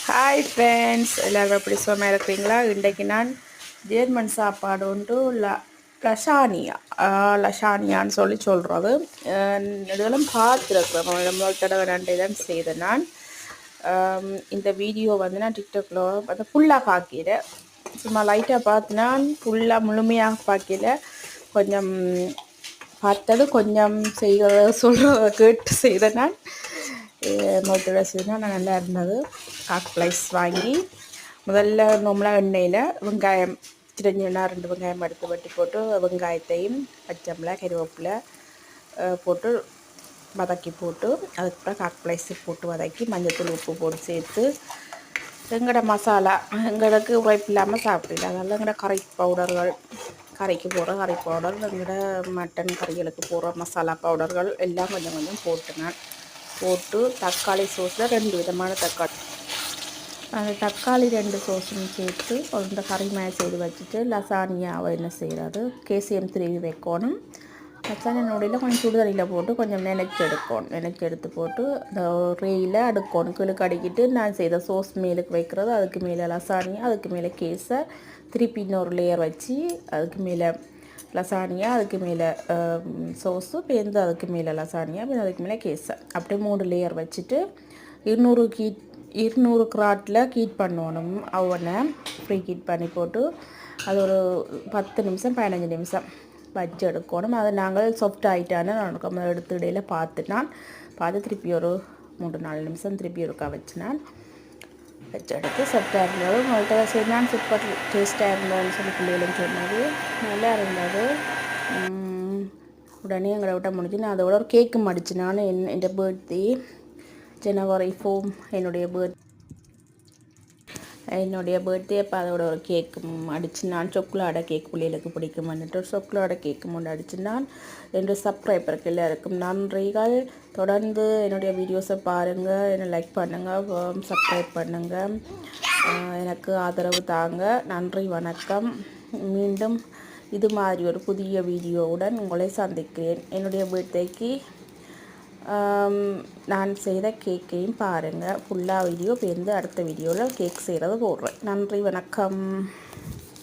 Hi friends, எல்லோரும் எப்படி சும்மா இருக்கிறீங்களா? இன்றைக்கு நான் ஜேர்மன் சாப்பாடு உண்டு லஷானியா லஷானியான்னு சொல்கிறது. இதெல்லாம் பார்த்துருக்குறேன். முதல் தடவை ரெண்டு இதான் செய்தேன் நான். இந்த வீடியோ வந்து நான் டிக்டாக்ல வந்து ஃபுல்லாக பார்க்கல, சும்மா லைட்டாக பார்த்தினா ஃபுல்லாக முழுமையாக பார்க்கல. கொஞ்சம் பார்த்தது கொஞ்சம் சொல்கிறத கேட்டு செய்தேன் நான். மோட்டோட செய்தால் நல்லா இருந்தது. காக்ஃப்ளைஸ் வாங்கி முதல்ல நார்மலாக எண்ணெயில் வெங்காயம் சிரிஞ்சுன்னா 2 வெங்காயம் எடுத்து வெட்டி போட்டு வெங்காயத்தையும் பச்சை மிளகாய் கருவேப்பிலை போட்டு வதக்கி போட்டு அதுக்கப்புறம் காக்ஃப்ளைஸு போட்டு வதக்கி மஞ்சள் உப்பு போட்டு சேர்த்து எங்களோட மசாலா எங்களுக்கு உழைப்பு இல்லாமல் சாப்பிடல. அதனால் எங்களோட கறி பவுடர்கள், கறிக்கு போடுற கறி பவுடர், எங்களோட மட்டன் கறிகளுக்கு போடுற மசாலா பவுடர்கள் எல்லாம் கொஞ்சம் கொஞ்சம் போட்டு தக்காளி சோஸில் 2 விதமான தக்காளி, அந்த தக்காளி 2 சோஸும் சேர்த்து அந்த கறி மேலே செய்து வச்சுட்டு லசானியாவை என்ன செய்கிறது, கேசியம் திருவி வைக்கணும். லசானியா நொடியில் கொஞ்சம் சுடுதண்ணியில் போட்டு கொஞ்சம் நினைச்சி எடுத்து போட்டு அந்த ரேயில் அடுக்கணும். கிழக்கு அடுக்கிட்டு நான் செய்த சோஸ் மேலுக்கு வைக்கிறது, அதுக்கு மேலே லசானியா, அதுக்கு மேலே கேஸை திருப்பி இன்னொரு லேயர் வச்சு அதுக்கு மேலே லசானியா, அதுக்கு மேலே சோஸு பேருந்து, அதுக்கு மேலே லசானியா, அதுக்கு மேலே கேஸை, அப்படியே 3 லேயர் வச்சுட்டு 200 கிராட்டில் ஹீட் பண்ணணும். அவனை ஃப்ரீ ஹீட் பண்ணி போட்டு அது ஒரு 10 நிமிஷம் 15 நிமிஷம் வச்சு எடுக்கணும். அதை நாங்கள் சாஃப்ட் ஆகிட்டான்னு நான் எடுத்து இடையில் பார்த்து திருப்பி ஒரு 3-4 நிமிஷம் திருப்பி ஒருக்கா வச்சு எடுத்து சாஃப்டாக இருந்தது. உங்கள்கிட்ட சரி நான் சூப்பர் டேஸ்ட்டாக இருந்ததுன்னு சொல்லி பிள்ளைகளும் சொன்னது, நல்லா இருந்தது. உடனே எங்களை விட்ட முடிஞ்சு நான் அதோட ஒரு கேக்கும் அடிச்சு நான் என் பர்த்டே ஜனவரி 4 என்னுடைய பர்த்டே. அப்போ அதோட ஒரு கேக்கு அடித்து நான் சொக்குலாடை கேக் பிள்ளைகளுக்கு பிடிக்கும்னுட்டு ஒரு சொக்குலாடை கேக்கு ஒன்று அடித்து நான் என்னுடைய சப்ஸ்கிரைபருக்கு எல்லாருக்கும் நன்றிகள். தொடர்ந்து என்னுடைய வீடியோஸை பாருங்கள், என்னை லைக் பண்ணுங்கள், சப்ஸ்கிரைப் பண்ணுங்கள், எனக்கு ஆதரவு தாங்க. நன்றி, வணக்கம். மீண்டும் இது மாதிரி ஒரு புதிய வீடியோவுடன் உங்களை சந்திக்கிறேன். என்னுடைய பர்த்டேக்கு நான் செய்த கேக்கையும் பாருங்கள். ஃபுல்லாக வீடியோ பேருந்து அடுத்த வீடியோவில் கேக் செய்கிறது போடுறேன். நன்றி, வணக்கம்.